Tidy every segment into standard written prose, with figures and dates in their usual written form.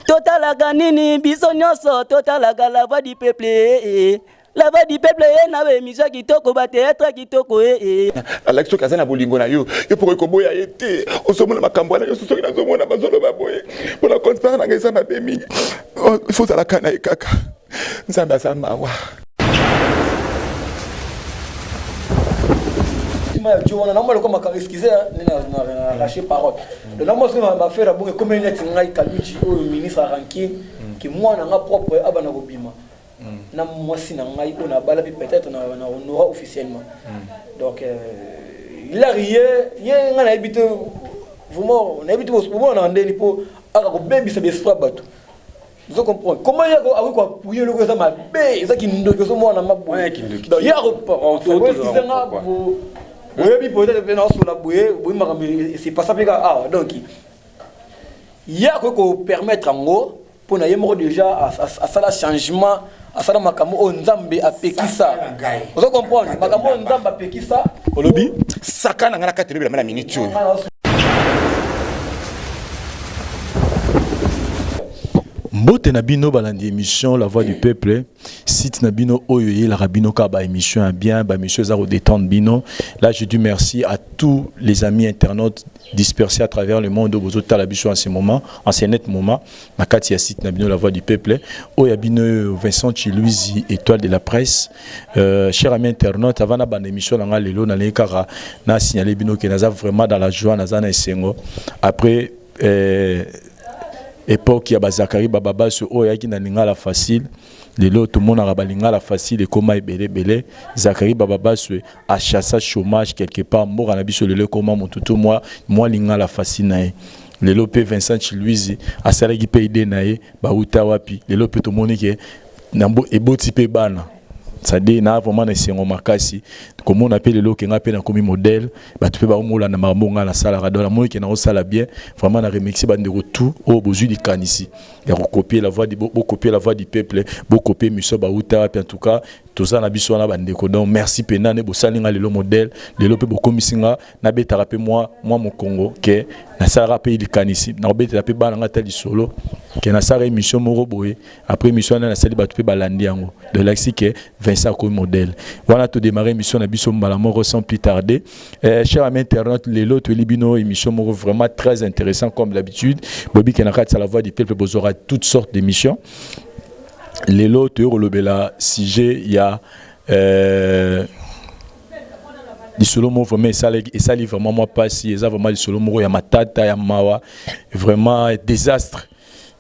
Total la ganini, bisognoso, total la voix du peuple. La voix du peuple est na émission qui toko ba théâtre qui toko Alex Kazana bolingo na yo pour ko boya été o somo na makambo na yo so na somo na bazolo ba boye pour la compte na ngesa na bemi il faut la kana kaka nzamba sa mawa tu vois na moi comme excusez na lâcher parole de la moi ma faire bon comme il est ngai kaluchi au ministre ranking qui moi na propre abana ko bima na mwasi na ngai on a bala peut-être na honora officiellement donc il a rien nga na habité vraiment na habité vraiment na ndeli po aka ko bebi se besfa bato vous comprenez comment il y a quoi pour le ça ma bé ça qui ndo que so moi na mabu donc il y a oui peut-être que non sur la bouée oui c'est pas ça donc il y a quoi permettre en gros pour na yemo déjà à ça la changement à ça makambo o nzambe apekisa vous comprenez makambo nzambe apekisa olobi saka na ngana katelo la minute Mbote Nabino balandi émission La Voix du Peuple, site Nabino Oyoye la Rabino ka ba émission a bien, ba émission zaro détente bino. Là je dis merci à tous les amis internautes dispersés à travers le monde au la bicho en ce moment, en ce net moment. Nakati ya site Nabino La Voix du Peuple, Oyabino Vincent Chiluizi, étoile de la presse. Chers amis internautes, avant la émission na lelo na lekara na signalé bino que naza vraiment dans la joie naza na esengo. Après époque ya bazakari bababa so oyaki na lingala facile lelo tout monde a balingala facile et comment belé zakari bababa so a chassé chômage quelque part mort na biso lelo comment mututu moi lingala facile nae lelo pe Vincent Chiluizi a salaki pe ide nae ba uta wapi lelo pe to monike nambo eboti pe bana ça dit na vraiment na sengo makasi comme on appelle le kenga pe na komi modèle ba tu peux ba moula na mabonga na sala radon moi qui na sala bien vraiment na remixer ba de retour au bozu di kanisi et recopier la voix du copier la voix du peuple beau copier miso ba uta en tout cas tout ça na biso na bandeko donc merci pena ne bo salinga le modèle le pe bo komisinga na betara pe moi mon Congo que na sala pe di kanisi na betara pe ba na tali solo que na sala émission moro boye après émission na sala ba tu pe balandi yango de l'axi que Vincent comme modèle voilà tout démarrer émission na biso malamoro sans plus tarder chers amis internautes les lots libino émission moro vraiment très intéressant comme d'habitude bobi kenaka la voix du peuple vous aura toutes sortes d'émissions les lots le sujet il y a du solo mo vraiment ça vraiment moi pas si ça vraiment du solo mo ya matata ya mawa vraiment désastre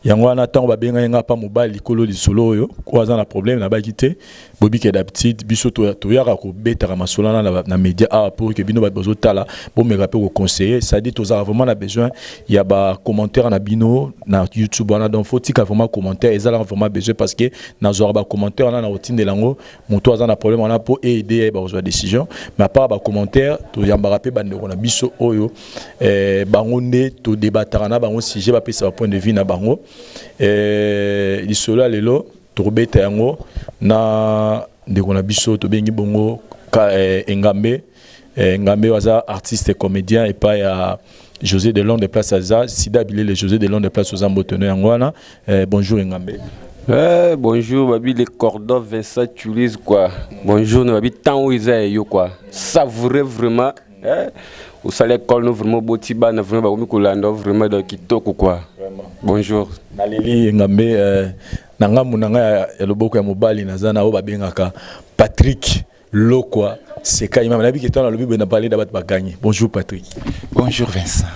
yango na tango babenga nga pa mobile likolo li solo yo ko aza na problème na ba kité bobi ke d'habitude biso to yaka ko betara masolana na média pour que bino ba bozotala bo me rappel ko conseiller ça dit tous vraiment na besoin il y a ba commentaire na bino na YouTube on a donc faut tika vraiment commentaire et ça là vraiment besoin parce que na zo ba commentaire na routine de lango moto aza na problème on a pour aider ba zo décision mais à part ba commentaire to yamba rappel ba ndeko na biso oyo bango nde to débattre na bango sujet ba pesa point de vue na bango lisolo lelo tobeta yango na ndeko na biso to bengi bongo engambe waza artiste comédien et pas ya José Delon de Place Aza sida bilé le José Delon de Place aux Amboteno yango wana bonjour engambe bonjour babi les cordons Vincent Chiluizi quoi bonjour babi tant où ils yo quoi savourer vraiment au salaire col nous vraiment botiba na vraiment ba kolanda vraiment dans kitoko quoi bonjour naleli ngambe nanga munanga ya loboko ya mobali nazana o babengaka Patrick Lokwa c'est quand même nabi keto na lobi na parler d'abat bagagné bonjour Patrick bonjour Vincent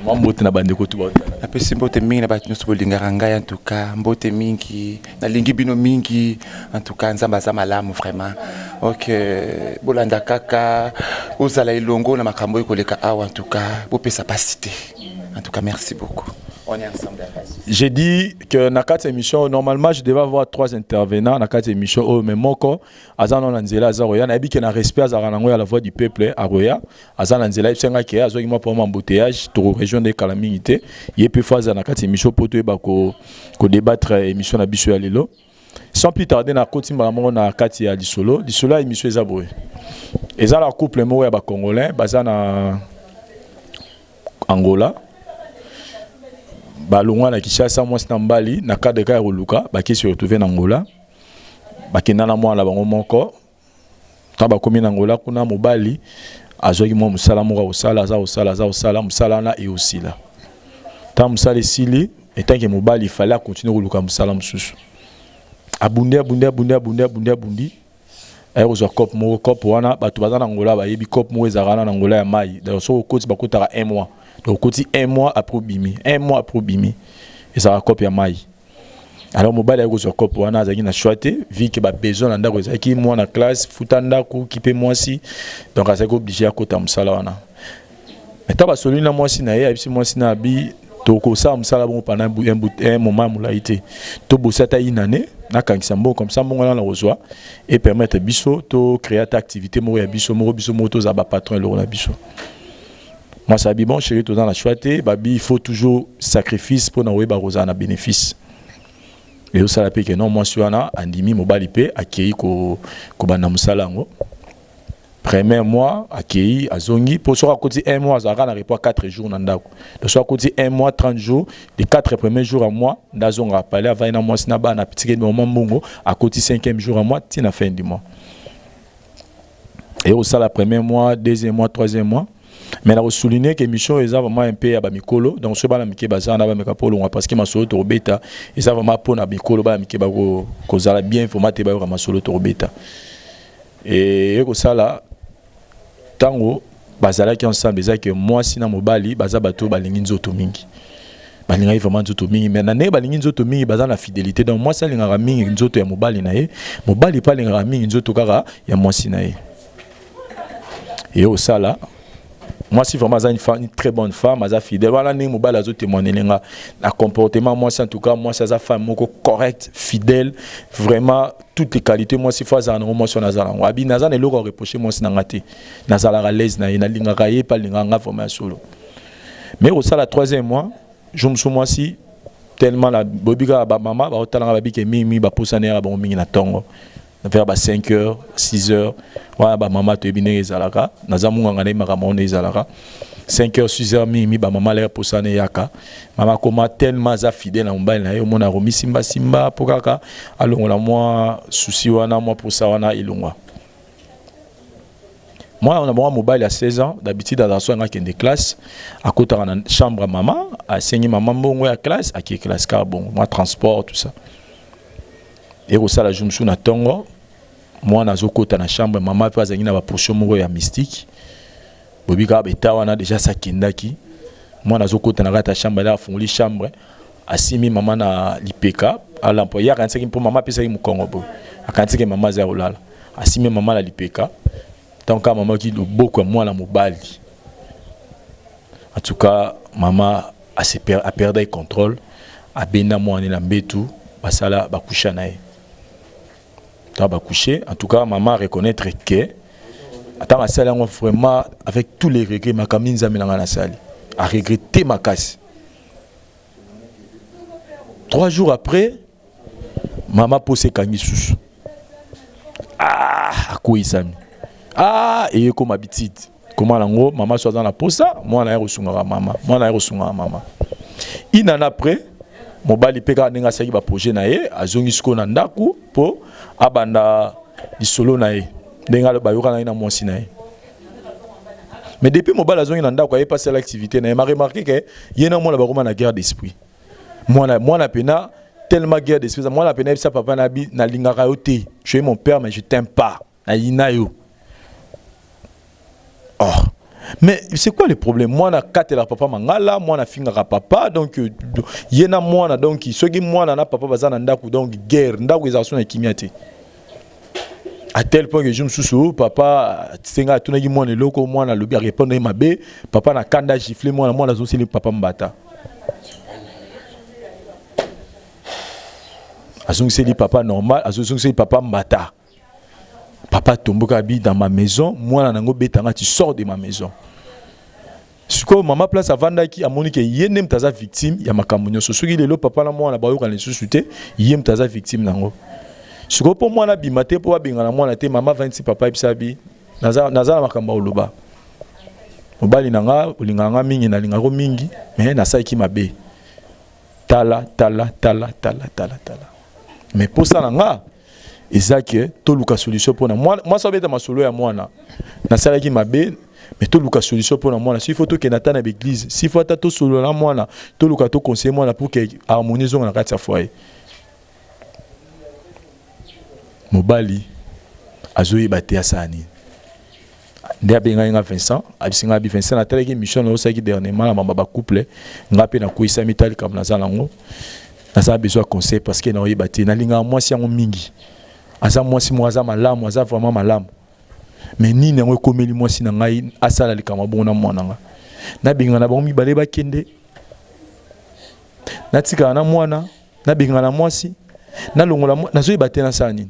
mbote na bande ko tuba apesi mbote mingi na bat nyuso bolingara ngai en tout cas mbote mingi na lingi bino mingi en tout cas nzamba za malamu vraiment OK bolanda kaka ozala ilongo na makambo ekoleka awa en tout cas bopesa pasité en tout cas merci beaucoup. On est ensemble. J'ai dit que dans cette émission, normalement, je devais avoir 3 intervenants dans cette émission. Oh, mais moko, Azan Nanzela, Azaroya, n'a dit qu'il y a un respect à la voix du peuple, à Roya. Azan Nanzela, il y a qui a moi pour mon embouteillage, pour région des calamités. Il y a plus fois dans cette émission pour tout débattre émission à Bissou Alilo. Sans plus tarder, na koti malamongo na kati ya lisolo émission ezaboué. Eza la couple mo ya ba congolais, baza na Angola. balongwa na Kinshasa moi na Mbali na cadre ka Luka baki se retrouver na Angola bakenda na mwana bango moko ta bakomi na Angola kuna mobali azwaki mo musala moko osala za musala na e osila ta musala esili etanke mobali fallait continuer koluka musala mususu abundi ayo kozwa cop moko cop wana bato baza na Angola bayebi cop moko ezalaka na Angola ya mai donc so okoti bakotaka 1 mois donc okoti 1 mois après bimi ezalaka cop ya mai alors mobali ayo kozwa cop wana azalaki na choix te vu que ba besoin na ndako ezalaki mwana classe futa ndako kipe mwasi donc azalaki obligé akota musala wana eta basoli na mwasi na ye abisi mwasi na abi toko sa musala bon pendant un moment mulai te to bosata inane na kangisa mbo comme ça mbongo na rozwa et permettre biso to créer ta activité mo ya biso to za ba patron le na biso moi ça bi bon chéri to dans la choité babi il faut toujours sacrifice pour na weba rosa na bénéfice et ça la pe que non moi suana andimi mobali pe akei ko bana musala ngo premier mois accueilli azongi pour soit côté 1 mois ça na repos 4 jours na ndako de soit côté 1 mois 30 jours les 4 premiers jours à mois ndazonga parler avant na mois na ba na petit moment mbongo à côté 5e jour à mois tina fin du mois et au ça la premier mois deuxième mois troisième mois mais là souligner que mission est vraiment un peu à ba mikolo donc ce bana mike baza na ba mekapolo parce que masolo to beta et ça vraiment pour na mikolo ba mike ba ko zala bien informaté ba masolo to beta et ko ça là tango bazalaki ensemble ezaki moi sina mobali baza bato balingi nzoto mingi balinga vraiment nzoto mingi mais na ne balingi nzoto mingi baza na fidélité donc moi salinga mingi nzoto ya mobali na ye mobali pa linga mingi nzoto kaka ya moi sina ye et au sala moi si vraiment une très bonne femme aza fidèle voilà ni mobali azo témoigner lenga la comportement moi en tout cas moi ça femme moko correct fidèle vraiment toutes les qualités moi si fois en moi sur nazala abi nazana eloko reprocher moi si ngate nazala à l'aise na linga kaye pas linga nga vraiment solo mais au ça la troisième mois je me suis moi si tellement la bobika ba maman ba otala ba ke mimi ba pousana ba mingi na tongo vers 5h 6h ouais ba maman to ebine ezalaka nazamunga ngane makamone ezalaka 5h 6h mimi ba maman la posane yaka mama koma tellement za fidèle na mobile na yo mona romi simba pokaka alongola moi souci wana moi pour ça wana ilongwa moi on a bon mobile à 16 ans d'habitude dans son de classe à côté dans la chambre maman a enseigné maman bongo à classe à qui classe car bon moi transport tout ça et au ça la jumsu na tongo moi na zokota na chambre maman pas zangi na ba portion moko ya mystique bobika beta wana déjà ça kindaki moi na zokota na rata chambre là fongoli chambre asimi maman na lipeka à l'employé a kantsaki pour maman pesa mu kongo bo akantsaki maman za olala asimi maman la lipeka donc maman qui do beaucoup moi la mobali en tout cas maman a perdu le contrôle a bena moi na mbetu basala bakusha nae ta bakushe en tout cas maman reconnaître que attends ça là vraiment avec tous les regrets ma kamine zamelanga na sali a regretté ma casse 3 jours après maman pose kangi susu akoisami et comme habitude comment lango maman soit dans la posa moi na resunga maman une année après mobali peka ninga saki ba projet na ye azongi siko na ndaku po abanda lisolo na ye ndenga ba yoka na mwasi na ye mais depuis mobali azongi na ndaku aye passer l'activité na ye m'a remarqué que yena mona ba koma na guerre d'esprit moi pena tellement guerre d'esprit moi pena ça papa na bi na lingaka yo te je suis mon père mais je t'aime pas na yina yo oh. Mais c'est quoi le problème? Moi, na katela papa mangala, moi na fingaka papa, donc yena moi na donc soki moi na papa bazana ndaku donc guerre, ndaku ezaso na kimiate. À tel point que je me suis papa tsenga tunaki moi ne loko moi na lobi répondre mabe, papa na kanda gifler moi na zo le papa mbata. Azong c'est li papa normal, azong c'est papa mbata. Papa tomboka bi dans ma maison, moi na nango betanga tu sors de ma maison. Siko maman place avanda ki amoni ke yene mtaza victime ya makamunyo sosuki lelo papa na moi na bayo kan susute yem mtaza victime nango. Siko po moi na bimate po abinga na moi na te maman 26 papa ibisabi naza na makamba oloba. Mobali nanga ulinganga mingi na lingako mingi mais na saiki mabe. tala mais pour ça nga ezaki toluka solution pour moi ça beta masolo ya mwana na salaki mabe mais toluka solution pour moi s'il faut to ke natana l'église s'il faut ta to solo la mwana toluka to conseiller moi pour que harmonie na kati ya foyer mobali azoyi bate ya sani nde abenga nga Vincent abisinga bi Vincent na teleki mission no saki dernièrement na mama ba couple nga pe na kuisa mitali kam na zalango na sa besoin conseil parce que na oyi bate na linga mwasi yango mingi aza mwasi mwaza malamu aza vraiment malamu mais ni nango komeli mwasi na ngai asala likama bona mwana nga na benga na bango mibale ba kende na tika na mwana na benga na mwasi na longola na zoyi bate na sani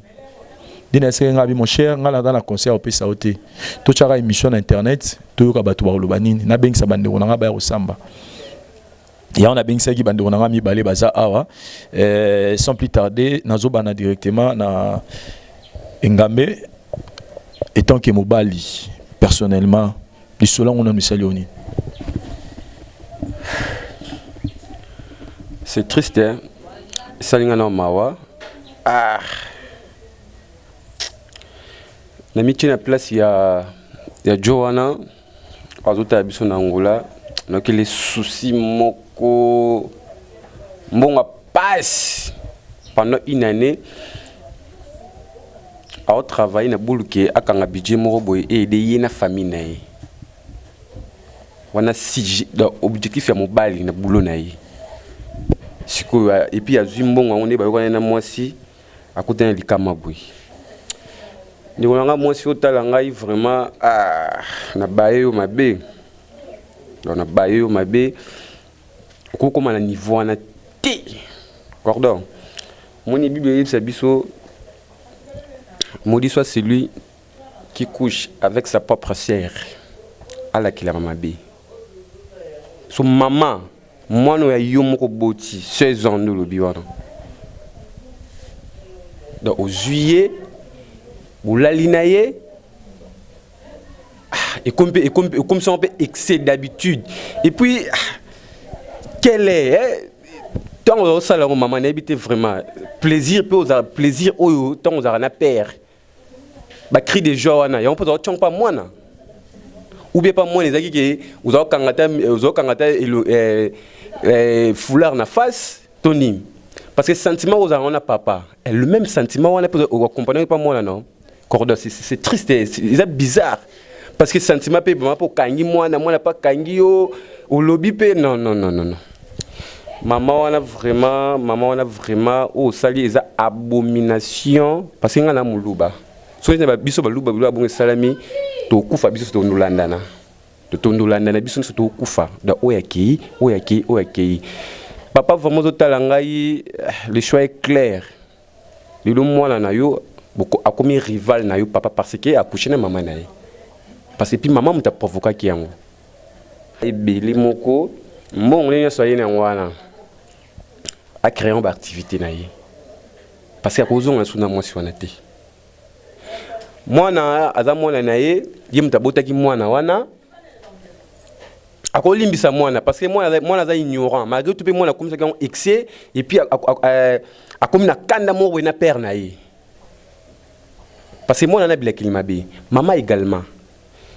dina senga bi mon cher ngala dans la concert au pesa oté to chara émission na internet to yoka batu ba lobanini na bengisa bande onanga ba osamba ya on a bengisa ki bande onanga mi balé baza awa sans plus tarder nazo bana directement na Ngambe étant que mobali personnellement du solan on a misalioni c'est triste hein salinga na mawa na miti na place ya Joanna azota biso na Angola donc les soucis moko mbonga passe pendant une année a travaillé na buluke akanga budget moko boy et aider na famille na ye wana si objectif ya mobali na boulot na ye siko et puis azwi mbonga on est ba yokana na mwasi akutana likama boy ni on a moi si otala ngai vraiment na bayo mabe na bayo mabe ko comme na niveau na té cordon mon bible dit biso maudit soit celui qui couche avec sa propre sœur à la qui la mabe so maman moi no ya yo moko boti 16 ans no lobi wana donc au juillet Boulalinaye et comme ça on peut excès d'habitude et puis quel est tant on ça la maman n'habite vraiment plaisir peut aux plaisir au tant on a na père ba cri de joie na on peut dire pas moi na ou bien pas moi les amis qui vous kangata foulard na face Tony parce que sentiment aux on a papa et le même sentiment on a peut accompagner pas moi là non. C'est triste, c'est bizarre. Parce que le sentiment peut être pour kangi moi n'a pas kangi au lobby non. Maman on a vraiment au sali les abomination parce que on a muluba. So il biso baluba bon salami to kufa biso to ndolandana. To ndolandana biso to kufa da oyaki. Papa vraiment totalangai le choix est clair. Le moi na yo beaucoup a commis rival na yo papa parce que a couché na maman na ye parce que puis maman m'a provoqué qui yango et beli moko mon lenya soyé na wana a créé une activité na ye parce que cause on suna moi si on était moi na azamona na ye yimta botaki mwana wana akolimbisa mwana parce que moi za ignorant malgré tout pe moi na comme ça qu'on excès et puis a comme na kanda mo na père na ye. Parce que moi, on a bien qu'il m'a dit. Maman également.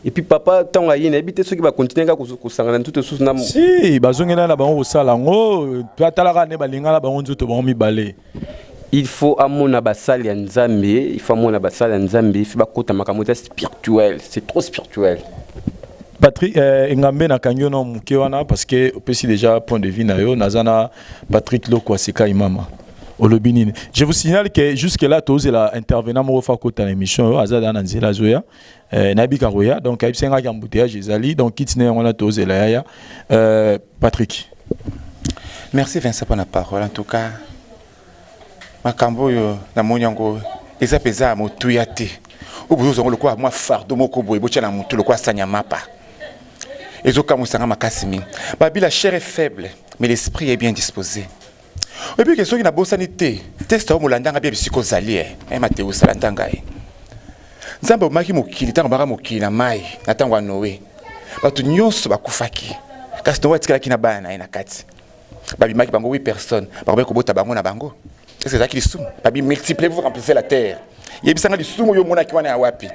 Et puis papa, tant qu'il y a habité ceux qui va continuer à s'engager toutes les choses. Si, bazongena na bango salango, patalaka ne balinga na bango nzoto bango mi balé. Il faut amona basali ya Nzambe, il faut amona basali ya Nzambe, il faut bakota makamota spirituel, c'est trop spirituel. Patrick Ngambe na kanyo no muke wana parce que aussi déjà point de vue na yo nazana Patrick Lokwa seka imama. Je vous signale que jusque-là, tous les intervenants m'ont fait côté l'émission, Azada Nanzela Zoya, Nabi Karoya, donc Aïbsenga Gamboutéage, Zali, donc Kitne, on a tous les Patrick. Merci Vincent pour la parole. En tout cas, Makambo, na Monyango, les apesa à Moutouyate. Au bout de quoi, moi, fardo, mon combo, et Bochana Moutou, le quoi, Sanyamapa. Et Zokamoussanga Makasimi. Babi, la chair est faible, mais l'esprit est bien disposé. Et puis, que ceux qui n'ont pas sanité, test au Molandanga bien psychosalié, et Mathéo Salandanga. Nzambe maki mokili tango baka mokili na mai na tango Noé. Batu nyonso bakufaki. Kasi no watikala kina bana na kati. babimaki bango 8 personnes bakobe kobota bango na bango. C'est ça qui lisumu babi multipliez vous remplissez la terre. Yebisanga lisumu yo mona ki wana ya wapi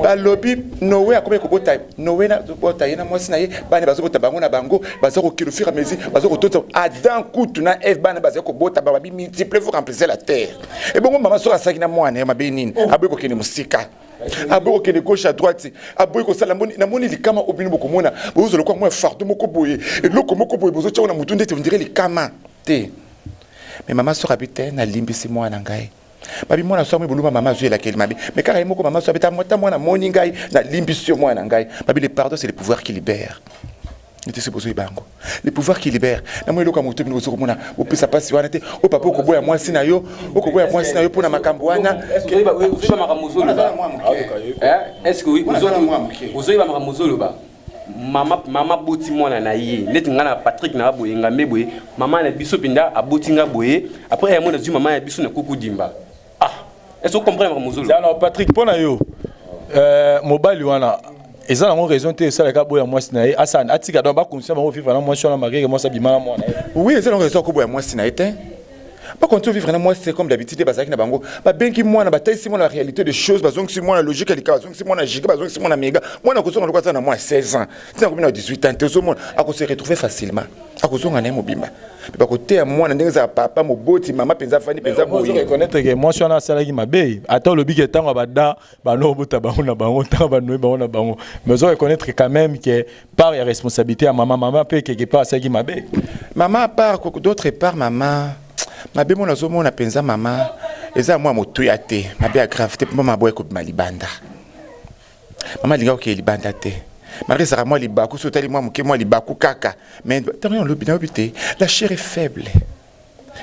balobi Noé akobe kobota Noé na bota yena mwasi na ye bana bazobota bango na bango bazoko kilo fira mezi bazoko tota Adam kutu na Eve bana bazoko bota babi multipliez vous remplissez la terre. Et bongo mama so asaki na mwana ma benini aboy ko kene musika aboy ko kene gauche à droite aboy ko sala moni na moni likama obini boko mona bozo lokwa mwa fardo moko boye eloko moko boye bozo tchaona mutunde te on dirait likama te. Mais maman so habite na limbisi mwana ngai babi mwana so mo buluma mama zo la keli mabi mais car moko maman so habite mwana moni ngai na limbisi mwana ngai babi le pardon c'est le pouvoir qui libère. N'était ce besoin bango le pouvoir qui libère na mo eloko moto bino zo mona o pesa pasi wana te o papa ko boya mwasi na yo o ko boya mwasi na yo pona makambo wana est-ce que oui ozoyiba makamuzolo ba mama boti mwana na ye neti ngana Patrick na boye ngambe boye mama na biso pinda aboti nga boye après ya mona zu mama ya biso na kuku dimba est-ce que vous comprenez makamuzolo ça non Patrick pona yo mobile wana eza nango raison te ça la ka boya mwasi na ye asana atika donc ba conscient ba vivre na mwasi na magege mwasi bimala mwana oui eza nango raison ko boya mwasi na ye. Pas quand tu vivre vraiment moi c'est comme d'habitude bazaki na bango ba benki moi na bataille si moi la réalité des choses bazong si moi la logique elle bazong si moi na giga bazong si moi na méga moi na koso na lokata na moi 16 ans tina komina 18 ans te so moi a ko se retrouver facilement a koso ngana mobimba ba côté à moi na ndenge papa moboti mama penza fani penza boye reconnaître que moi sur na sala ki mabe ata lobi ke tango bada ba no bota bango na bango tango ba no bango na bango mais on reconnaître quand même que par la responsabilité à maman peut quelque part ça qui mabe maman part d'autre part maman mabe mona zo mona penza mama eza moi moto ya te mabe a grave te mama boye ko malibanda mama linga ko libanda te malgré ça moi libaku sotali moi muke moi libaku kaka mais tant on lobina obité la chair est faible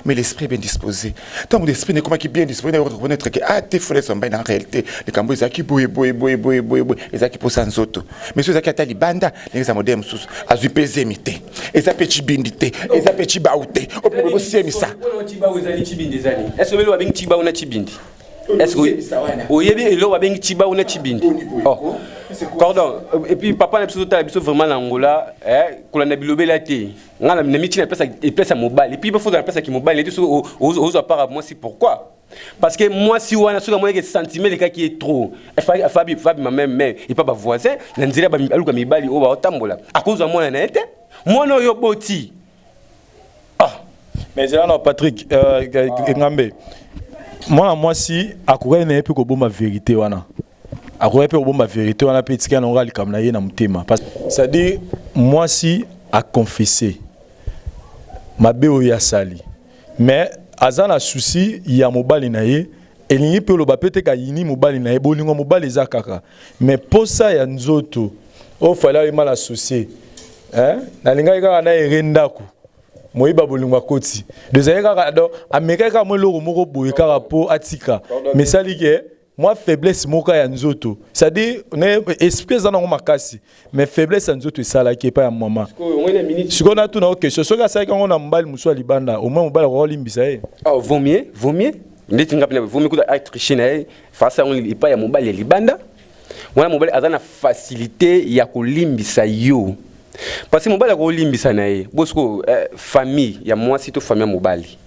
mais l'esprit est bien disposé. Tant que l'esprit n'est comment qui bien disposé, on reconnaître que tes frères sont bien en réalité. Les cambos ils qui boye ils qui posent en auto. Mais ceux qui ont banda, les amodem sous, azu pesé mité. Et ça petit bindité, et ça petit baouté. Au plus beau c'est ça. Est-ce que le bien tiba ou na tibindi? Est-ce que oui, il y a bien tiba ou na tibindi? Oh. Cordon. Et puis papa n'a pas vraiment l'Angola, qu'on a bilobé la thé. On a mis une place à mobile. Et puis il faut dans la place qui mobile. Et tout aux appareils moi c'est pourquoi? Parce que moi si on a sur moi des sentiments les cas qui est trop. Fabi ma même et pas voisin. N'anzira ba aluka mibali o ba otambola. À cause de moi na été. Moi no yo boti. Ah. Mais là non Patrick Ngambe. Moi si akourait na epi ko bomba vérité wana. Akourait pe ko bomba vérité wana pe tika na ngali kam na ye na mutema. Parce ça dit moi si a confessé mabe o ya sali. Mais azana souci ya mobali na ye elingi pe lo ba pete ka yini mobali na ye bolingo mobali za kaka. Mais posa ya nzoto o fala mal associé. Na linga ka na erendako. Moyiba bolingo koti. Deuxième ka do Amerika ka mo loko moko boye ka po atika. Mais ça li ke moi faiblesse moka ya nzoto. Ça dit ne esprit za nango makasi. Mais faiblesse ya nzoto esala ki pa ya mama. Siko na tuna question. So ka sa ka ngona mbali muso libanda au moins mbali ko limbisa ye. Ah vaut mieux. Ndeti ngapela vaut mieux ko être chez face à on li pa ya mbali libanda. Mwana mbali azana facilité ya ko limbisa yo. Parce que mobali ko limbisa na ye bosko famille ya moi sito famille mobali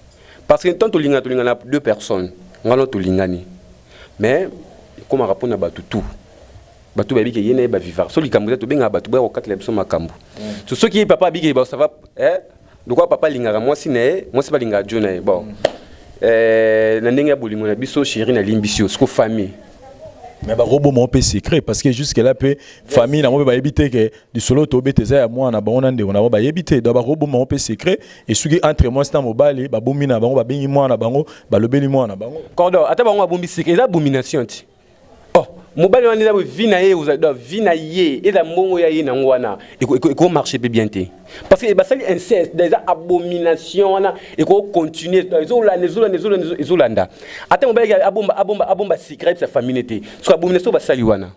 parce que tant to linga na deux personnes ngalo to lingani mais comme rapport na batu tout batu ba biki yene ba vivre so likambo to benga batu ba ko katla biso makambo to so ki papa biki ba ça va de quoi papa linga moi si ba linga jona bon na ndenge ya bolingo na biso chéri na limbisio sko famille. Mais bah robot mon peu secret parce que jusque là peu famille na mo ba éviter que du solo to beteza ya moi na ba onande on ba éviter d'abord robot mon peu secret et suki entre moi c'est mobile ba bombi na bango ba bengi moi na bango ba lobeli moi na bango cordon ata bango bombi secret la abomination ti oh mobile on est là vina ye vous adore vina ye et la mongo ya ye na ngwana et ko marcher bien té parce que ba sali inceste des abominations na et ko continuer izolanda ata mobile abomba secret sa famille té so abomination ba sali wana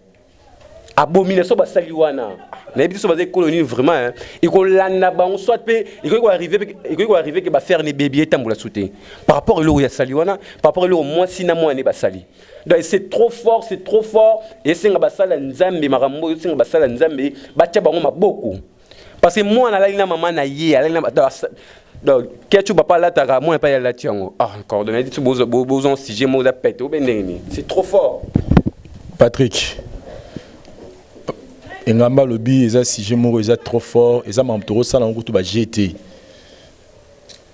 na biso ba colonie vraiment et ko landa ba on soit pe et ko arriver que ba faire les bébés tambola souté par rapport au ya sali wana par rapport au moi si na moi ne ba sali. Donc c'est trop fort et c'est nga basala nzambe makambo c'est nga basala nzambe batia bango maboko parce que moi na la maman na yé donc qu'est-ce papa là ta moi pas là tiango ah coordonné tu besoin sujet moi da pété c'est trop fort. Patrick engamba lobby eza sujet moko eza trop fort eza mamtoro sala ngoto ba GT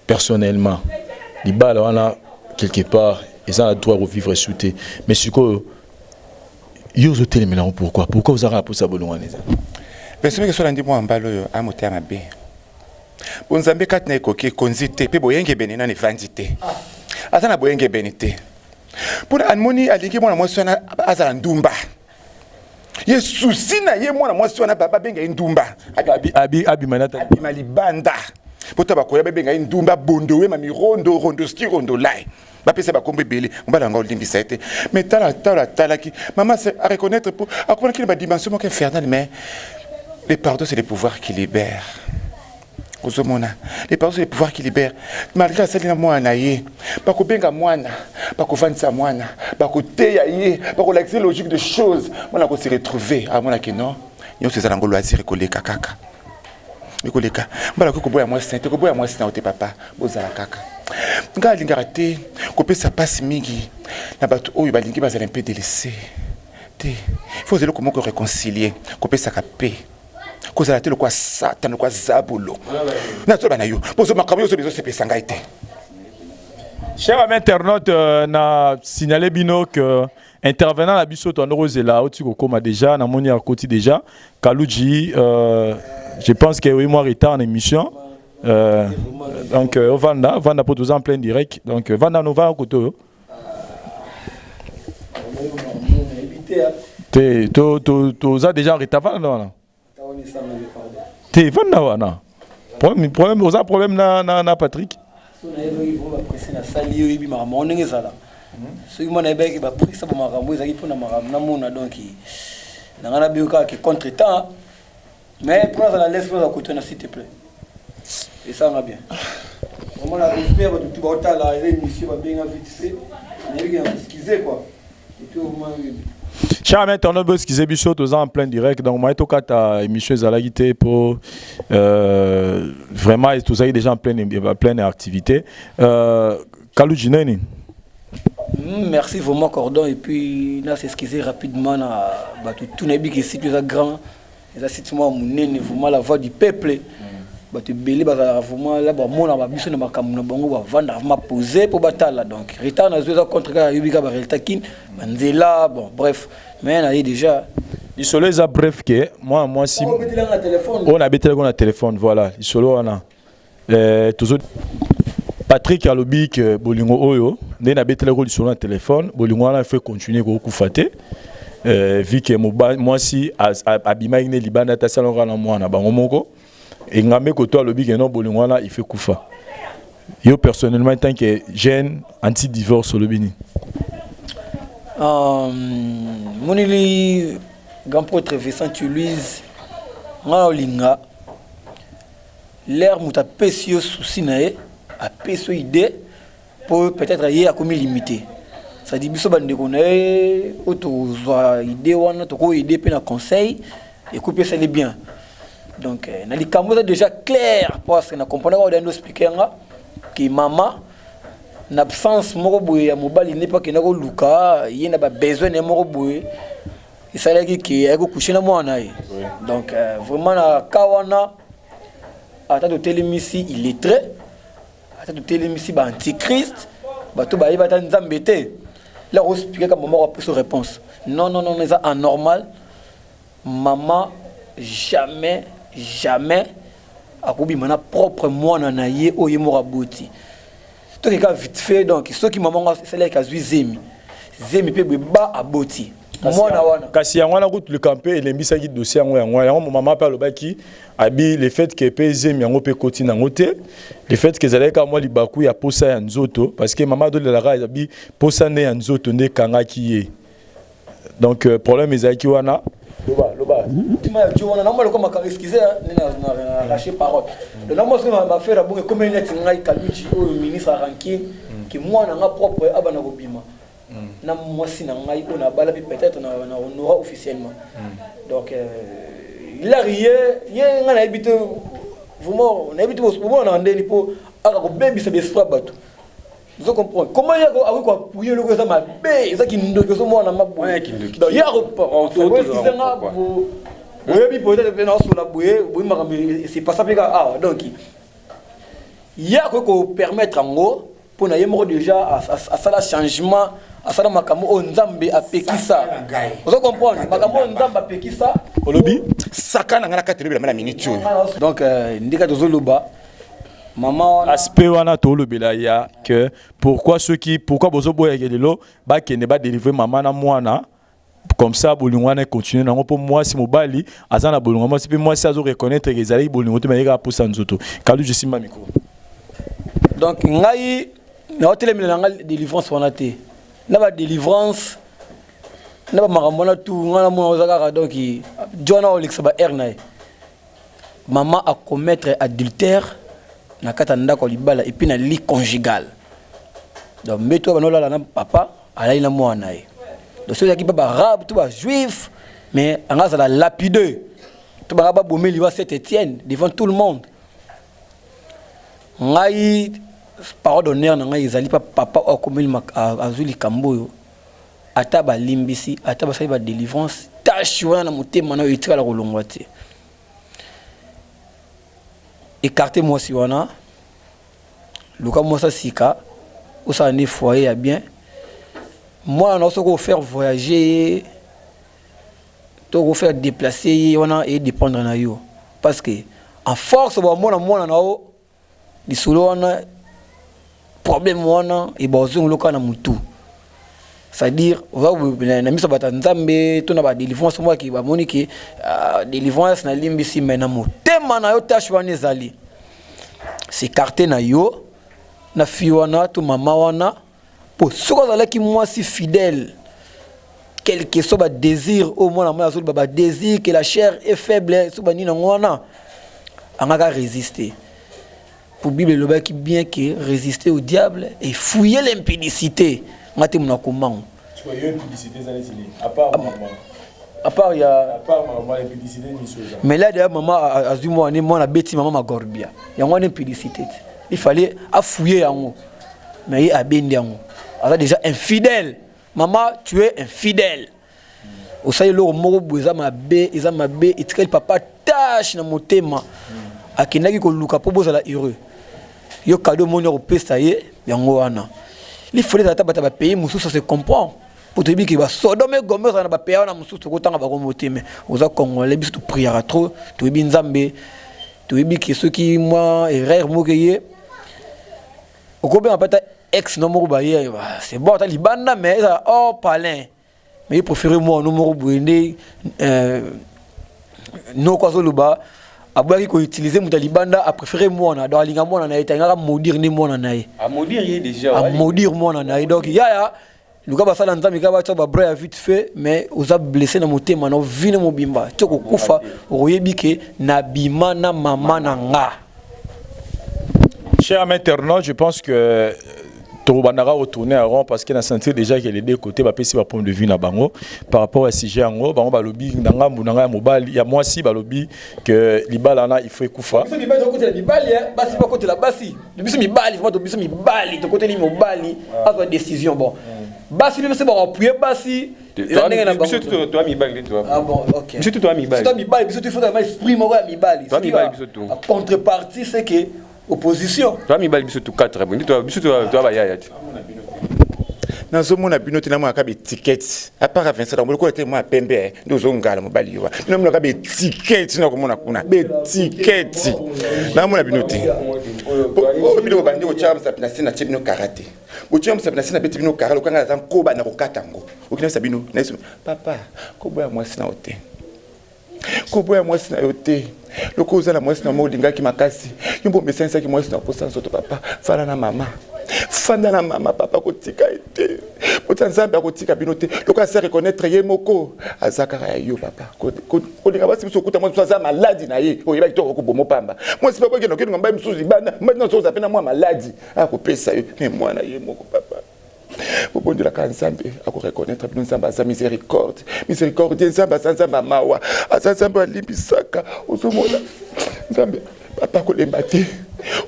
personnellement libala wana quelque part eza droit revivre shooter mais siko yozo telemela pourquoi vous avez pour ça bolongwa neza mais ce que soit ndi moi mbalo yo amote amabe bonzambe kat na ekoki konzite pe boyenge benena ne vandite ata na boyenge benite pour anmoni alingi mwana mwasi wana azala ndumba ye souci na ye mwana mwasi wana baba benga ndumba abi manata abi malibanda pota bakoya benga ndumba bondowe mami rondo ski rondo lai bapesa bakombe bele mbala nga olimbisa ete mais tala ki maman c'est à reconnaître pour à comprendre qu'il y a une dimension moins infernale mais les pardons c'est les pouvoirs qui libèrent. Les pardons c'est les pouvoirs qui libèrent. Malgré ça il y a moi naie pas ko benga mwana pas ko vansa mwana pas ko teya ye pas ko l'accès logique de choses on ko se retrouver à mona que non yo c'est ça loisir koleka kaka ekoleka mbala ko boya moi sainte ko boya moi sainte ote papa bozala kaka nga lingara te ko pesa passe mingi na bato oyo balingi bazala un peu délaissé te faut zelo comment réconcilier ko pesa ka paix ko zala te le quoi satan le quoi zabulo na to bana yo pozo makamyo so bezo se pesa nga ite. Cher ami internaute, na signalé bino que intervenant la biso to ndorozela oti ko koma déjà na moni à côté déjà Kaluji je pense que oui moi retard en émission donc Vanda pour 2 ans en plein direct donc Vanda nous va à côté to za déjà retard Vanda te Vanda wana problème oza problème na Patrick mais pour la laisse pour côté s'il te plaît et ça va bien vraiment la respect de tout bota la émission va bien vite fait excusez quoi et tout vraiment. Cher ami internaute, excusez biso tous en plein direct donc moi to kata émission zalagité pour vraiment tous ça déjà en pleine activité Kaluji nani. Merci vraiment Cordon et puis là s'excuser rapidement na tout nebi que si tu es grand et ça c'est moi mon vraiment la voix du peuple tu belé vraiment là mon na biso na makamuna bango ba vendre vraiment poser pour batala donc retard na zo contre ka yubika ba reltakin manzela bon bref mais on a déjà isolo za bref que moi si on a bêté le téléphone voilà isolo on a toujours Patrick alobi que bolingo oyo ne na bêté le isolo na téléphone bolingo on a fait continuer ko kufate vu que moi si abima ine libanda ta salon na moi na bango moko et ngamé ko to alobi que non bolingo wana il fait kufa yo personnellement en tant que jeune anti divorce lobini monili grand prêtre Vincent Louise nga olinga l'air muta pesio souci nae a peso idée pour peut-être y a comme limité ça dit biso bande ko nae auto zwa idée wana to ko idée pe na conseil et couper ça les bien donc na likambo déjà clair parce que na comprendre ko dans expliquer nga ki mama en absence moko boye ya mobali n'est pas que na ko luka yena ba besoin ne moko boye et ça laki ki a ko coucher na mwana ye donc vraiment na kawana ata to telemisi il est très ata to telemisi ba antichrist ba to ba yeba ta nzambete là on expliquer comme maman a plus réponse non mais ça anormal maman jamais akobi mana propre mwana na ye oye mora boti to ke ka vite fait donc ceux qui maman c'est là ka zui zemi pe ba aboti mwana wana kasi yango na route le campé elembisa ki dossier yango maman pa lobaki abi le fait que pe zemi yango pe koti na ngote le fait que zaleka moi libaku ya posa ya nzoto parce que maman do la ra abi posa ne ya nzoto ne kanga ki ye donc problème ezaki wana loba tu m'as dit on a normalement comme excusez na lâcher parole le normalement ce m'a faire bon comme il est ngai Kaluji au ministre ranking qui moi na nga propre abana kobima na moi si na ngai on a bala peut-être na on aura officiellement donc il a rien, il a habité vraiment, on habite au moment on a ndeli po aka ko baby c'est des bateau. Vous comprenez comment il y a quoi pour le ça ma bé ça qui ndo que moi na mabu. Donc il y a oui peut-être bien sur la bouée, oui mais c'est pas ça donc il y a quoi permettre en gros pour na yemo déjà à ça la changement à ça makambo o nzambe apekisa. Vous comprenez makambo nzambe apekisa au lobby saka na ngana katelo la minute. Donc ndika tozoloba maman aspect wana to lobela ya que pourquoi bozo boya kelelo ba kende ba délivrer maman na mwana comme ça bolingwana continue nango pour moi si mobali azana bolingwa moi si moi si azo reconnaître que ezali bolingwa te mayeka pour ça nzoto kalu je suis ma micro. Donc ngai na hotelemela nanga délivrance wana te na ba délivrance na ba makamona tout ngana mo ozaka donc jona olexa ba erna maman a commettre adultère na kata ndako libala et puis na lit conjugal donc meto banola na papa alali na mwana ye donc ceux qui ba arabe tout ba juif mais anga la lapideux tout ba bomeli wa Saint-Étienne devant tout le monde ngai parole d'honneur na ngai ezali pa papa o komeli azuli kamboyo ata ba limbisi ata ba sali ba délivrance tâche wana na motema na etika la kolongwa te écartez moi si wana luka moi ça sika ou ça ne foyer bien moi on a faire voyager to faire déplacer wana et dépendre na yo parce que en force ba mona na o di solo wana problème wana et bazong loka na mutu c'est-à-dire na miso bata nzambe to na ba délivrance moi qui ba monique délivrance na limbisi mena motema na yo tâche wana ezali c'est carté na yo na fi wana to mama wana pour soko zala ki moi si fidèle quel que soit ba désir au moins na azul ba désir que la chair est faible so ba ni na wana anga résister pour Bible le ba qui bien que résister au diable et fouiller l'impudicité ngati muna komang tu vois impudicité ça les à part maman à part il y a à part maman impudicité ni chose mais là d'ailleurs maman azui moi na beti maman magorbia il y a une impudicité il fallait affouiller yango mais il a bendi yango alors déjà infidèle maman tu es infidèle au sai lo moko boza mabe eza mabe itikali papa tâche na motema akindaki ko luka po bozala heureux yo cadeau monyo ko pesa ye yango wana il fallait ata ba payer mususu ça se comprend pour te dire que ba Sodome et Gomorrhe na ba payer na mususu ko tanga ba ko motema oza congolais biso to priera trop to bi nzambe to bi que ceux qui moi erreur mo keye okobe apata ex no mo ba ye c'est bon ta libanda mais ça oh palin mais il préfère moi no mo buende no kwa zoluba abaki ko utiliser muta libanda a préféré moi na dans linga moi na etanga maudire ni moi na ye a maudire ye déjà a maudire moi na ye donc ya luka ba sala nzambe ka ba to ba bra vite fait mais oza blessé na motema na vine mobimba toko kufa oyebi ke na bima na mama na nga. Chers internautes, je pense que Torobandara retourner à rond parce qu'il a senti déjà que les deux côtés va passer par point de vue na bango par rapport à sujet en gros bango balobi nanga munanga mobile il y a moi aussi balobi que libala na il faut ekufa biso libali to côté la libali basi pas côté la basi biso mibali vraiment to biso mibali to côté ni mobali à décision bon basi le c'est bon appuyer basi biso toi mibali toi ah bon OK biso toi mibali biso tu faut vraiment esprit mo mibali toi mibali biso tout contrepartie c'est que opposition toi mibali biso tout 4 biso toi ba yaya nazo mona bino tina mo akabe ticket à part Vincent donc ko était moi pembe ndozo ngala mobali yo bino mo akabe ticket na ko mona kuna be ticket na mona bino te bino bandi ko chama sa pina sina chebino karate o chama sa pina sina beti bino karate ko ngala zan ko ba na ko katango o kina sa bino na papa ko boya moi sina ote ko boya moi sina ote loko uzala moi sina mo dinga ki makasi yombo mesensa ki moi sina posa soto papa fala na mama fanda na mama papa kotika ete potanzambe akotika binote loko asa reconnaître ye moko azakara ya yo papa ko linga basi biso kuta mo tsaza maladi na ye o yeba kitoko ko bomo pamba mo sipa ko keno ngamba msuzi bana maintenant so zapena mo maladi akopesa yo mais mwana ye moko papa Bobondi la kanzambe ako reconnaître bino nzamba sa miséricorde. Miséricorde nzamba nzamba mawa. Asa nzamba limbisaka ozomona. Nzambe papa kolemba te.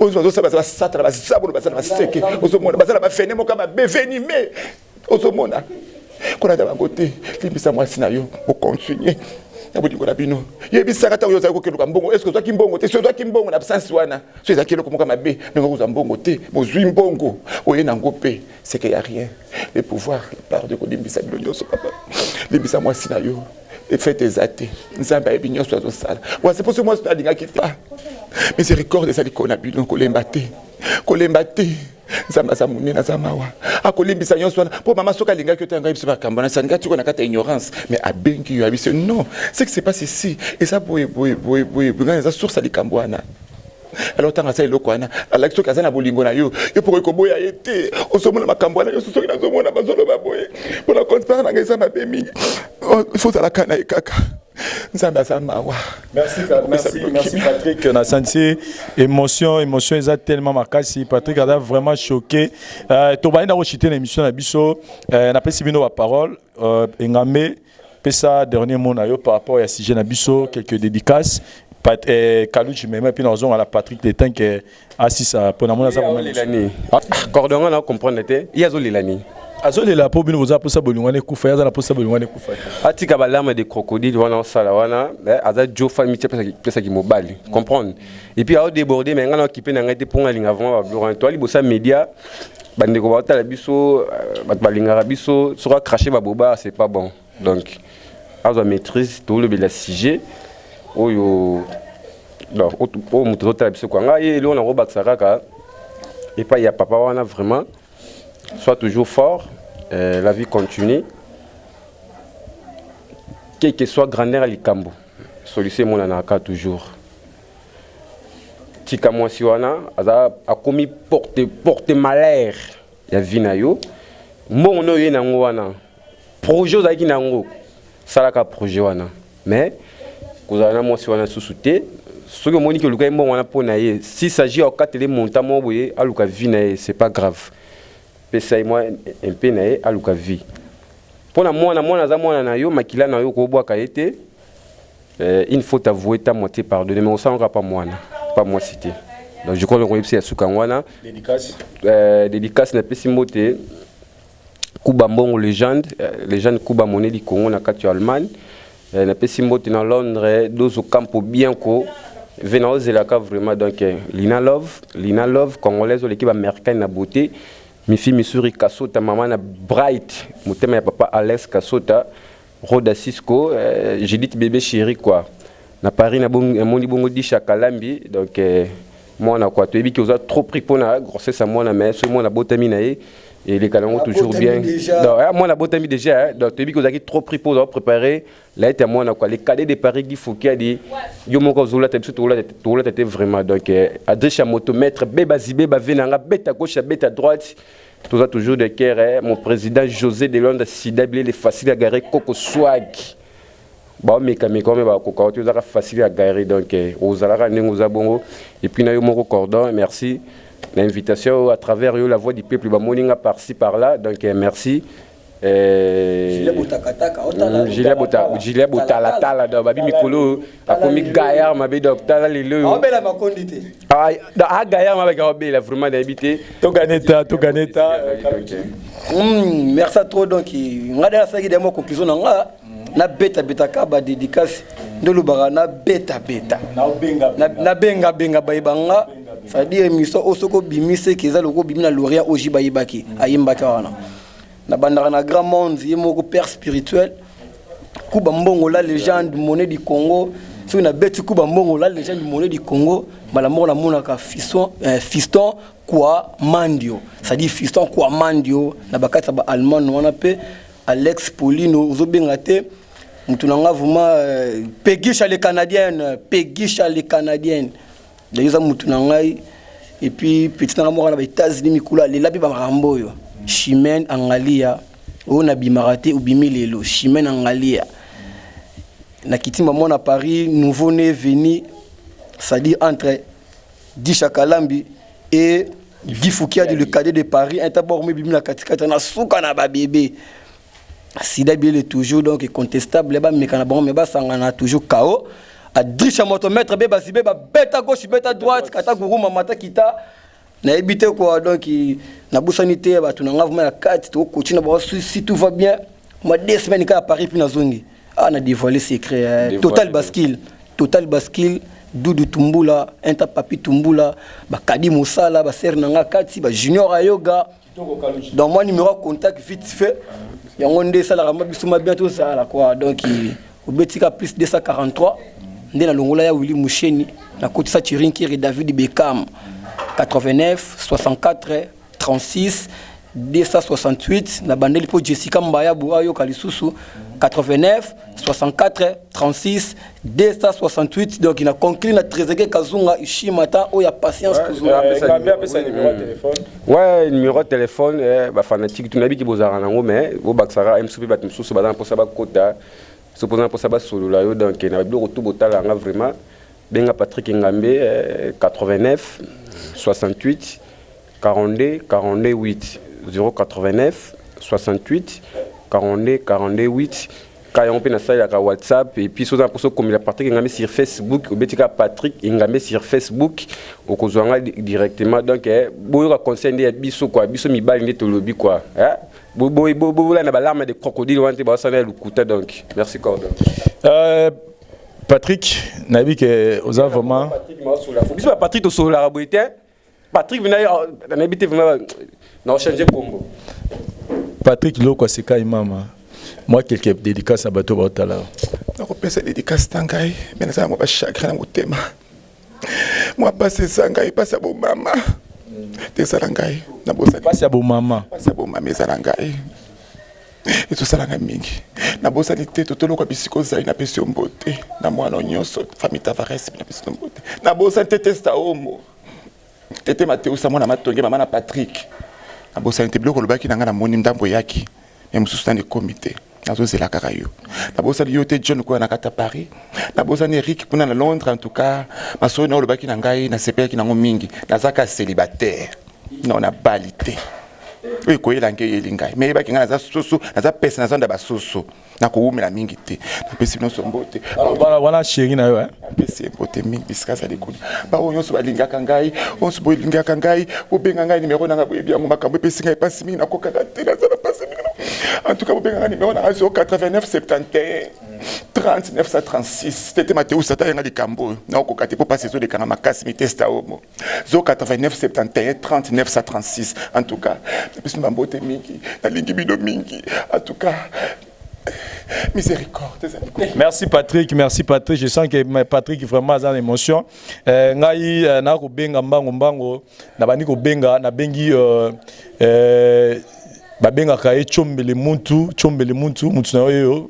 Ozo saba sata ba zabolo ba sala seke. Ozomona ba sala ba fene mo kama bevenime. Ozomona. Kona da bangote limbisa mwasi na yo o continuer. Abodi kona bino. Yebisaka ta yo za ko keluka mbongo. Est-ce que toi kimbongo te? So toi kimbongo na absence wana. So za kelo komoka mabe. Ngo za mbongo te. Mozwi mbongo. Oye na ngope. C'est qu'il y a rien. Le pouvoir part de limbisa bino so papa. Limbisa mwasi na yo. Et faites tes athées. Nzamba e binyo so sala. Wa c'est pour ce moi ça dinga kita. Miséricorde ça likona bino kolemba te. Kolemba te. Nzamba sa munena za mawa. Akolimbisa nyonso wana. Po mama soka linga kyo tanga biso bakamba na sanga tiko na kata ignorance. Mais a benki yo abiso non. C'est que c'est pas ceci. Et ça boy. Ngana za source likambwana. Alors tanga sa iloko wana. Ala kiso kazana bolingo na yo. Yo pour ko boya été. Osomona makambwana yo soki na zomona bazolo baboye. Pour la compte par na ngeza mabemi. Il faut la kana ekaka. Merci Patrick. On a senti émotion est tellement marquée. Patrick a vraiment choqué. Tu vas aller dans l'émission de Bisso. On a passé la parole. Engame, ça dernier mot par rapport à sujet de Bisso, quelques dédicaces. Kalouchi même puis nous avons la Patrick Letin qui est assis à Ponamona ça vraiment l'année. Cordon là comprendre était. Il y a l'année. Azole la po bino za posa bolingwane kufa yaza la posa bolingwane kufa atika balama de crocodile wana sala wana aza jo famille pesa ki mobile comprendre et puis a déborder mais ngana occupé na ngate pour ngalinga vraiment ba Laurent toi libosa média bande ko bata la biso bat balinga biso sera cracher ba boba c'est pas bon donc azo maîtrise tout le bela sujet oyo non o muto ta biso kwa ngai lo na roba tsaka et pas il y a papa wana vraiment. Sois toujours fort, la vie continue. Quel que soit grandeur à l'ikambo, solution mon anaka toujours. Tika moi si wana, a commis porte malheur. Ya vinayo. Mon no ye nango wana. Projet za ki nango. Salaka projet wana. Mais kozana moi si wana sous-souté. Ce que moni que luka mo wana pona ye. Si s'agit au katele montamo boye aluka vinaye, c'est pas grave. Pesa moi un peu naé à luka vie pour na moi za moi na yo makila na yo ko boa kaete il faut t'avouer ta moitié pardonner mais on s'en pas moi cité donc je crois que c'est suka wana dédicace na pesi moté Kuba Mbongo légende Kuba Moné di Congo na kati Allemagne na pesi moté na Londres dozo campo bien ko venant aux elaka vraiment donc Lina Love congolaise l'équipe américaine na beauté. Mi fille Missouri Kasota, maman na Bright, mon thème ya papa Alex Kasota, Roda Cisco, Judith bébé chéri quoi. Na Paris na mon bongo di Chakalambi, donc moi na quoi, tu es qui vous a trop pris pour la grossesse à moi na mais ce moi na botami na et les canons toujours bien. Donc moi na botami déjà, donc tu es qui vous a trop pris pour préparer, là était moi na quoi, les cadets de Paris qui faut qu'il y a dit yo mon kozula t'es tout là t'étais vraiment donc adresse à motomètre beba zibé ba venanga bête à gauche à bête à droite. Tout ça toujours de cœur, mon président José Delonde Sidabile les facile à garer Coco Swag. Bon mais comme ba Coco tu as facile à garer donc aux alara nengoza bongo et puis na yo mon cordon merci l'invitation à travers la voix du peuple ba moninga par-ci par-là donc merci. Gilet Bota la tala do babi mikolo akomi gaillard mabe docteur la lelo obela makondité ah gaillard mabe obela vraiment d'habiter to ganeta merci à toi donc ngada la saki demo conclusion nga na beta ka ba dédicace ndolo bara na beta na benga baibanga ça dit émission osoko bimise keza loko bimina lauréat oji bayibaki ayimbaka wana na bandara na grand monde yemoko père spirituel Kuba Mbongo la légende monnaie du Congo sur na bête Kuba Mbongo la légende monnaie du Congo malamour na monaka fiston quoi mandio ça dit fiston quoi mandio na bakata ba allemand wana pe Alex Paulino zobengate mutunanga vraiment Péguiche les canadiennes d'ailleurs mutunanga et puis petit amour na États-Unis mikula les labi ba maramboyo Chimène Angalia on a bimarate ou bimilelo Chimène Angalia na kitima mon à Paris nouveau né venu c'est-à-dire entre Di Chakalambi et Guy Fouquier le cadet de Paris un tabor me bimila katikata na suka na ba bébé Sida Biel est toujours donc incontestable ba mekana bon mais ba sangana toujours KO Adricha motomètre beba sibe ba beta gauche beta droite kata guruma mata kita na ebité quoi donc na bosanité ba tunanga vraiment la 4 to continue ba si tout va bien moi 2 semaines à Paris puis na zongi na dévoiler secret Total Basquille Doudou Tumbula, Enta Papi Tumbula, Kadi Moussala, Ser Nanga Kati, Junior Ayoga. Dans mon numéro de contact vite fait, il y a un des salaires bientôt ça là quoi. Donc au Betika plus 243, ndé na longola ya Willy Moucheni, na côté ça Tirinkiri David Beckham 89 64 36 268 na bandeli pour Jessica Mbaya Bouayo Kalisusu 89 64 36 268 donc il a conclu la Trezeguet Kazunga Ishimata où il y a patience Kazunga ouais numéro de téléphone ba fanatique tu n'habi ki bozara nango mais bo baksara MSP bat mususu bazana pour ça ba kota supposant pour ça ba solo la yo donc na bilo retour botala nga vraiment benga Patrick Ngambe 89 68 42 8 089 68 42 8 quand on peut na WhatsApp et puis pour ça comme il a Patrick Ngambe sur Facebook ou betika Patrick Ngambe sur Facebook au kozwanga directement donc boyo conseiller biso quoi biso mibali ndé tolobi quoi bo la na balarme de crocodile wante ba sana lukuta donc merci Cordon Patrick nabi que aux vraiment Patrick ma sur la biso Patrick to sur la raboité Patrick venait na habité vraiment non changer combo Patrick Loko Seka Imama. Moi, quelques dédicaces à Bateau Bautala. Je pense dédicace Tangai, mais ça m'a chagrin au thème. Moi, passer Sangai, passe à bon maman. T'es Sarangai, n'a pas ça. Passe à bon maman. Passe à bon maman, Sarangai. Et tout ça, la mingi. N'a pas ça, t'es tout le monde qui a une passion beauté. N'a moi, non, famille Tavares, une passion beauté. N'a pas ça, t'es testa homo. T'es Mathéo, ça m'a matonné, maman Patrick. N'a pas ça, t'es bloqué le bac qui n'a pas mon imdambo yaki. Même sous le comité. Nazo zela karayo na bosa yote John ko na kata Paris na bosa ni Eric puna na Londres en tout cas maso na olobaki na ngai na sepeki na mingi nazaka célibataire non na balité oui ko yelange yelingai mais baki nga za soso naza pesa naza ndaba soso na ko umela mingi te na pesi no sombote voilà chéri na yo pesi mbote mingi biskaza de kuni ba onyo so balinga kangai on so bolinga kangai obenga ngai numéro na ngabo ebia makambo pesi ngai pasi mingi na kokaka te na za pasi mingi en tout cas vous benga numéro na 89 71 30 936 c'était Mathéo Sata yanga di Kambo na kokate pour passer sur les kanama makasi mi testa omo 89 71 30 936 en tout cas depuis mbote mingi na lingi bido mingi en tout cas miséricorde. Merci Patrick. Je sens que Patrick vraiment a une émotion. Ngai na ko benga mbango na bani ko benga na bengi babenga kae chombele muntu na yo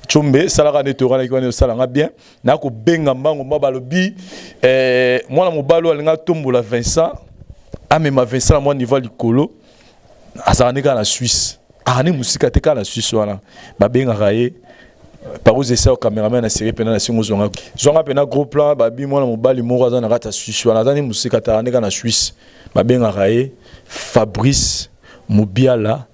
chombe salaka netora na kiwane salanga bien na ko benga mbango mabalobi mwana mobalo alinga tombola Vincent amema Vincent na mwa niveau likolo azaneka na Suisse ani musika te kana Suisse wana babenga kae par aux essais au caméraman na série pena na singo zonga pena gros plan babi mwana mobali moko azana kata Suisse wana azani musika ta aneka na Suisse babenga kae Fabrice Moubiala.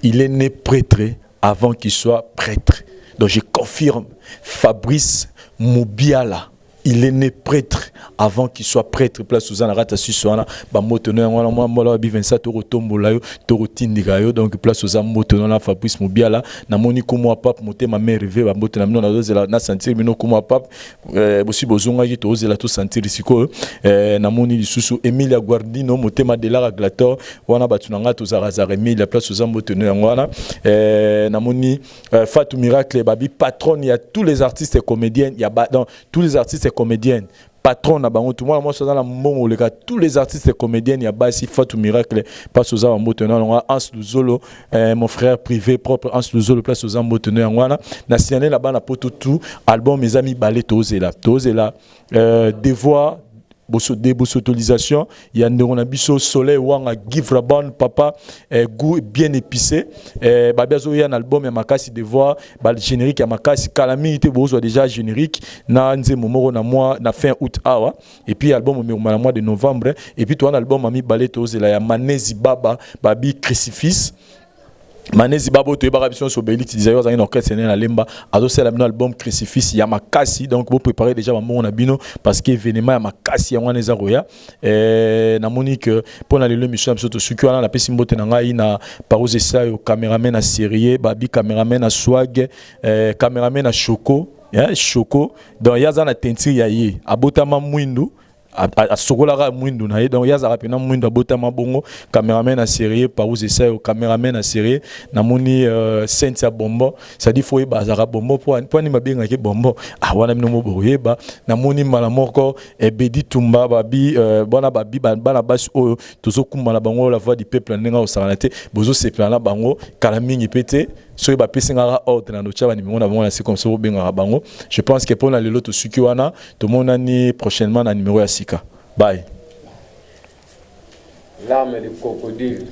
Il est né prêtre avant qu'il soit prêtre. Donc je confirme, Fabrice Moubiala, il est né prêtre avant qu'il soit prêtre. Place Suzanne Rata Suissana, Bamotono, moi, Bivensa, Torotombola, Torotindikayo, donc place Suzanne Motono, Fabrice Moubiala, Namoni Komo Pap, Moté, ma mère rêvée, Bamotono, na sentir, Mino Komo Pap, aussi Bozonga, qui t'ose la tout sentir ici, Namoni Susu, Emilia Guardino, Moté, Madela Glator, Wana Batunanga, Tozarazar, Emilia, place Suzanne Motono, Wana, Namoni, Fatou Miracle, Babi, patron, il y a tous les artistes et comédiens, il y a tous les artistes et comédiennes. Patron na bango tout moi je suis dans la mongo les gars tous les artistes et comédiens il y a Bassi Fatou Miracle passe aux en Motenant Hans Luzolo mon frère privé propre Hans Luzolo place aux en Motenant ngwana na signé là-bas na poto tout album mes amis ballet tozela des voix autorisation il y a un biso soleil wanga give rabon papa goût bien épicé babiazo y a un album ya makasi de voix le générique ya makasi kalami était beau déjà générique na nze momoro na mois na fin août awa et puis album au mois de novembre et puis toi un album ami baleto zela ya Manezi Baba babi crucifix Manezi Babo to yeba biso so beliti dizayo za orchestre na lemba azo sela bino album crucifix ya makasi donc vous préparez déjà maman na bino parce que événement ya makasi ya wana eza roya na monique pour na lelo mission biso to suki wana na pesi mbote na ngai na Parose Sayo cameraman na série babi cameraman na swag cameraman na Choco Choco donc yaza na teinture ya ye abotama mwindu a sokola mwindu na ye donc yaza rapena mwindu abotama bongo cameraman na série Parose Sayo cameraman na série na moni Cynthia Bombo ça dit faut bazara bombo pour ni mabenga ke bombo wana mino mo boyeba na moni mala moko Bedi Tumba babi bona babi bana basi oyo tozokumba na bango la voix du peuple ndenga osanate bozo se plana bango kala mingi pété soki bapesingaka ordre na notia banimero na bango na se comme ça obengaka bango je pense que mpona lelo tosuki wana tomonani prochainement na numéro ya sika bye l'arme de crocodile